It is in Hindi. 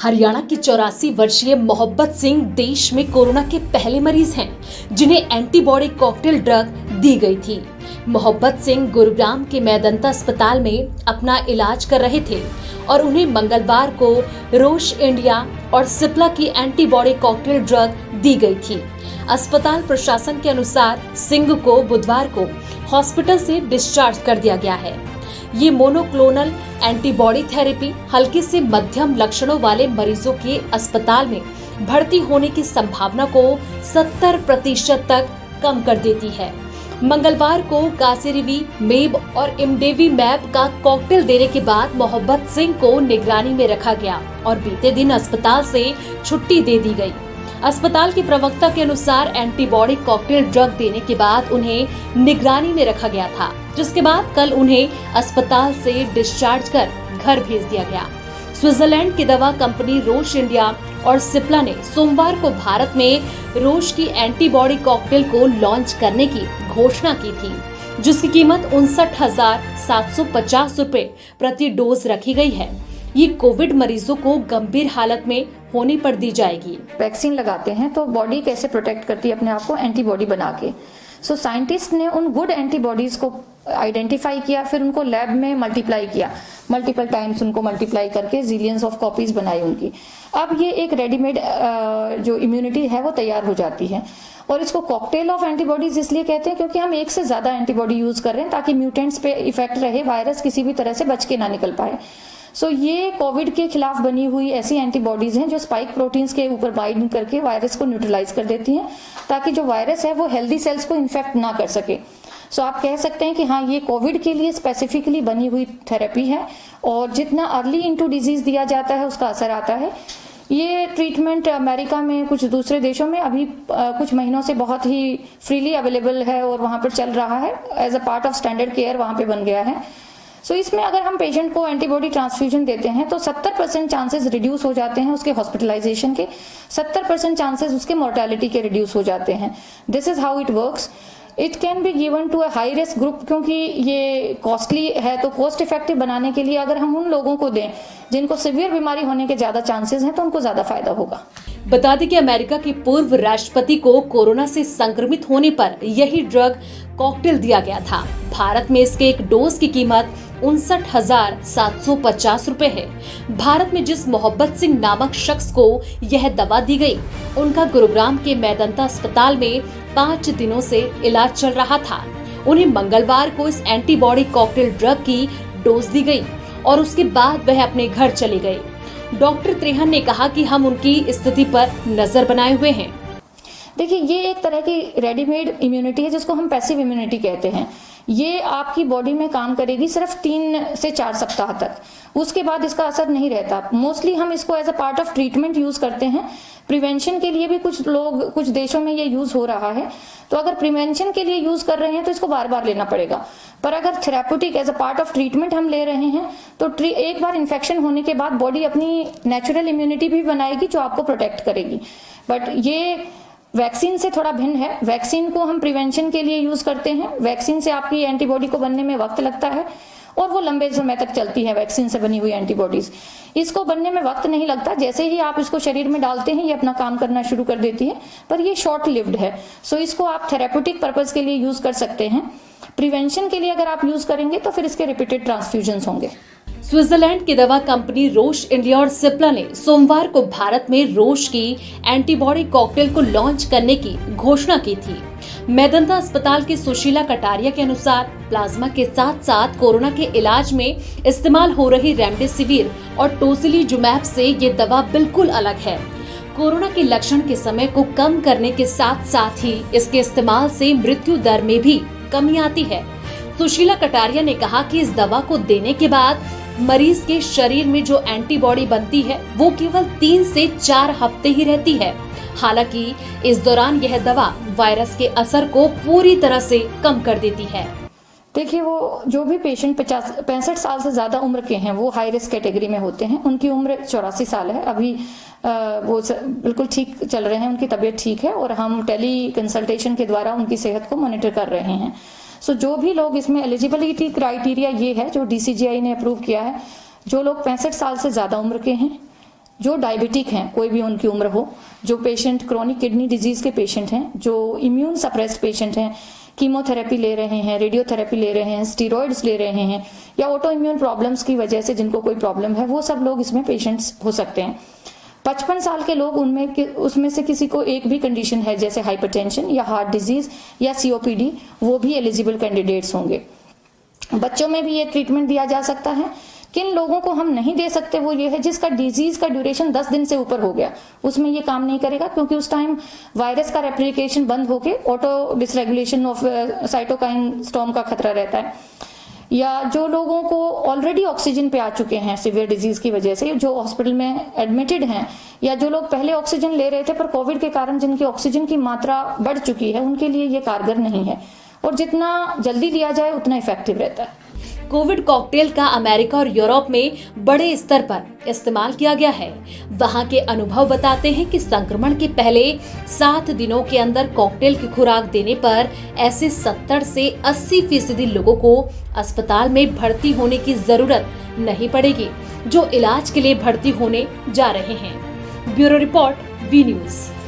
हरियाणा की 84 वर्षीय मोहब्बत सिंह देश में कोरोना के पहले मरीज हैं जिन्हें एंटीबॉडी कॉकटेल ड्रग दी गई थी। मोहब्बत सिंह गुरुग्राम के मेदांता अस्पताल में अपना इलाज कर रहे थे और उन्हें मंगलवार को रोश इंडिया और सिप्ला की एंटीबॉडी कॉकटेल ड्रग दी गई थी। अस्पताल प्रशासन के अनुसार सिंह को बुधवार को हॉस्पिटल से डिस्चार्ज कर दिया गया है। ये मोनोक्लोनल एंटीबॉडी थेरेपी हल्के से मध्यम लक्षणों वाले मरीजों के अस्पताल में भर्ती होने की संभावना को 70% तक कम कर देती है। मंगलवार को कासिरिवी मेब और इमडेवी मैब का कॉकटेल देने के बाद मोहब्बत सिंह को निगरानी में रखा गया और बीते दिन अस्पताल से छुट्टी दे दी गई। अस्पताल के प्रवक्ता के अनुसार एंटीबॉडी कॉकटेल ड्रग देने के बाद उन्हें निगरानी में रखा गया था, जिसके बाद कल उन्हें अस्पताल से डिस्चार्ज कर घर भेज दिया गया। स्विट्जरलैंड की दवा कंपनी रोश इंडिया और सिप्ला ने सोमवार को भारत में रोश की एंटीबॉडी कॉकटेल को लॉन्च करने की घोषणा की थी, जिसकी कीमत 59,750 रुपए प्रति डोज रखी गई है। ये कोविड मरीजों को गंभीर हालत में होने पर दी जाएगी। वैक्सीन लगाते हैं तो बॉडी कैसे प्रोटेक्ट करती है अपने आप को एंटीबॉडी बना के। सो साइंटिस्ट ने उन गुड एंटीबॉडीज को आइडेंटिफाई किया, फिर उनको लैब में मल्टीप्लाई किया, मल्टीपल टाइम्स उनको मल्टीप्लाई करके जिलियंस ऑफ कॉपीज बनाई उनकी। अब ये एक रेडीमेड जो इम्यूनिटी है वो तैयार हो जाती है और इसको कॉकटेल ऑफ एंटीबॉडीज इसलिए कहते हैं क्योंकि हम एक से ज्यादा एंटीबॉडी यूज कर रहे हैं ताकि म्यूटेंट्स पे इफेक्ट रहे, वायरस किसी भी तरह से बच के ना निकल पाए। सो ये कोविड के खिलाफ बनी हुई ऐसी एंटीबॉडीज हैं जो स्पाइक प्रोटीन्स के ऊपर बाइंड करके वायरस को न्यूट्रलाइज कर देती हैं ताकि जो वायरस है वो हेल्दी सेल्स को इन्फेक्ट ना कर सके। सो आप कह सकते हैं कि हाँ, ये कोविड के लिए स्पेसिफिकली बनी हुई थेरेपी है और जितना अर्ली इनटू डिजीज दिया जाता है उसका असर आता है। ये ट्रीटमेंट अमेरिका में, कुछ दूसरे देशों में अभी कुछ महीनों से बहुत ही फ्रीली अवेलेबल है और वहां पर चल रहा है, as a part of standard care वहां पे बन गया है। सो इसमें अगर हम पेशेंट को एंटीबॉडी ट्रांसफ्यूजन देते हैं तो 70% चांसेस रिड्यूस हो जाते हैं उसके हॉस्पिटलाइजेशन के, 70% चांसेस उसके मोर्टेलिटी के रिड्यूस हो जाते हैं। This is how it works. It can be given to a high risk group क्योंकि ये कॉस्टली है, तो कॉस्ट इफेक्टिव बनाने के लिए अगर हम उन लोगों को दें जिनको सीवियर बीमारी होने के ज्यादा चांसेस हैं तो उनको ज्यादा फायदा होगा। बता दें कि अमेरिका के पूर्व राष्ट्रपति को कोरोना से संक्रमित होने पर यही ड्रग कॉकटेल दिया गया था। भारत में इसके एक डोज की कीमत 59,750 रुपए है। भारत में जिस मोहब्बत सिंह नामक शख्स को यह दवा दी गई, उनका गुरुग्राम के मेदांता अस्पताल में 5 दिनों से इलाज चल रहा था। उन्हें मंगलवार को इस एंटीबॉडी कॉकटेल ड्रग की डोज दी गई और उसके बाद वह अपने घर चले गए। डॉक्टर त्रेहन ने कहा कि हम उनकी स्थिति पर नजर बनाए हुए हैं। देखिए, ये एक तरह की रेडीमेड इम्यूनिटी है जिसको हम पैसिव इम्यूनिटी कहते हैं। ये आपकी बॉडी में काम करेगी सिर्फ 3 से 4 सप्ताह तक, उसके बाद इसका असर नहीं रहता। मोस्टली हम इसको as a part of treatment use करते हैं। प्रिवेंशन के लिए भी कुछ देशों में ये यूज हो रहा है, तो अगर प्रिवेंशन के लिए यूज कर रहे हैं तो इसको बार बार लेना पड़ेगा। पर अगर therapeutic as a part of treatment हम ले रहे हैं तो एक बार इन्फेक्शन होने के बाद बॉडी अपनी नेचुरल इम्यूनिटी भी बनाएगी जो आपको प्रोटेक्ट करेगी। बट ये वैक्सीन से थोड़ा भिन्न है। वैक्सीन को हम प्रिवेंशन के लिए यूज करते हैं। वैक्सीन से आपकी एंटीबॉडी को बनने में वक्त लगता है और वो लंबे समय तक चलती है। वैक्सीन से बनी हुई एंटीबॉडीज, इसको बनने में वक्त नहीं लगता, जैसे ही आप इसको शरीर में डालते हैं ये अपना काम करना शुरू कर देती है, पर ये शॉर्ट लिव्ड है। सो इसको आप थेरेप्यूटिक पर्पज के लिए यूज कर सकते हैं। प्रिवेंशन के लिए अगर आप यूज करेंगे तो फिर इसके रिपीटेड ट्रांसफ्यूजन होंगे। स्विट्जरलैंड की दवा कंपनी रोश इंडिया और सिप्ला ने सोमवार को भारत में रोश की एंटीबॉडी कॉकटेल को लॉन्च करने की घोषणा की थी। मेदांता अस्पताल की सुशीला कटारिया के अनुसार प्लाज्मा के साथ साथ कोरोना के इलाज में इस्तेमाल हो रही रेमडेसिविर और टोसिलीजुमैब से ये दवा बिल्कुल अलग है। कोरोना के लक्षण के समय को कम करने के साथ साथ ही इसके इस्तेमाल से मृत्यु दर में भी कमी आती है। सुशीला कटारिया ने कहा कि इस दवा को देने के बाद मरीज के शरीर में जो एंटीबॉडी बनती है वो केवल 3 से 4 हफ्ते ही रहती है। हालांकि इस दौरान यह दवा वायरस के असर को पूरी तरह से कम कर देती है। देखिए, वो जो भी पेशेंट 65 साल से ज्यादा उम्र के हैं वो हाई रिस्क कैटेगरी में होते हैं। उनकी उम्र 84 साल है। अभी वो बिल्कुल ठीक चल रहे हैं, उनकी तबीयत ठीक है और हम टेली कंसल्टेशन के द्वारा उनकी सेहत को मॉनिटर कर रहे हैं। सो जो भी लोग इसमें एलिजिबिलिटी क्राइटेरिया ये है जो DCGI ने अप्रूव किया है, जो लोग 65 साल से ज्यादा उम्र के हैं जो डायबिटिक हैं, कोई भी उनकी उम्र हो, जो पेशेंट क्रोनिक किडनी डिजीज के पेशेंट हैं, जो इम्यून सप्रेस्ड पेशेंट हैं, कीमोथेरेपी ले रहे हैं, रेडियोथेरेपी ले रहे हैं, स्टीरॉइड्स ले रहे हैं, या ऑटो इम्यून प्रॉब्लम्स की वजह से जिनको कोई प्रॉब्लम है, वो सब लोग इसमें पेशेंट्स हो सकते हैं। 55 साल के लोग उसमें से किसी को एक भी कंडीशन है जैसे हाइपरटेंशन या हार्ट डिजीज या COPD, वो भी एलिजिबल कैंडिडेट्स होंगे। बच्चों में भी ये ट्रीटमेंट दिया जा सकता है। किन लोगों को हम नहीं दे सकते वो ये है जिसका डिजीज का ड्यूरेशन 10 दिन से ऊपर हो गया, उसमें ये काम नहीं करेगा, क्योंकि उस टाइम वायरस का रेप्लिकेशन बंद होके auto dysregulation of cytokine storm का खतरा रहता है। या जो लोगों को ऑलरेडी ऑक्सीजन पे आ चुके हैं सीवियर डिजीज की वजह से, जो हॉस्पिटल में एडमिटेड हैं, या जो लोग पहले ऑक्सीजन ले रहे थे पर कोविड के कारण जिनकी ऑक्सीजन की मात्रा बढ़ चुकी है, उनके लिए ये कारगर नहीं है। और जितना जल्दी लिया जाए उतना इफेक्टिव रहता है। कोविड कॉकटेल का अमेरिका और यूरोप में बड़े स्तर पर इस्तेमाल किया गया है। वहां के अनुभव बताते हैं कि संक्रमण के पहले 7 दिनों के अंदर कॉकटेल की खुराक देने पर ऐसे 70 से 80% लोगों को अस्पताल में भर्ती होने की जरूरत नहीं पड़ेगी, जो इलाज के लिए भर्ती होने जा रहे हैं। Bureau report, V news.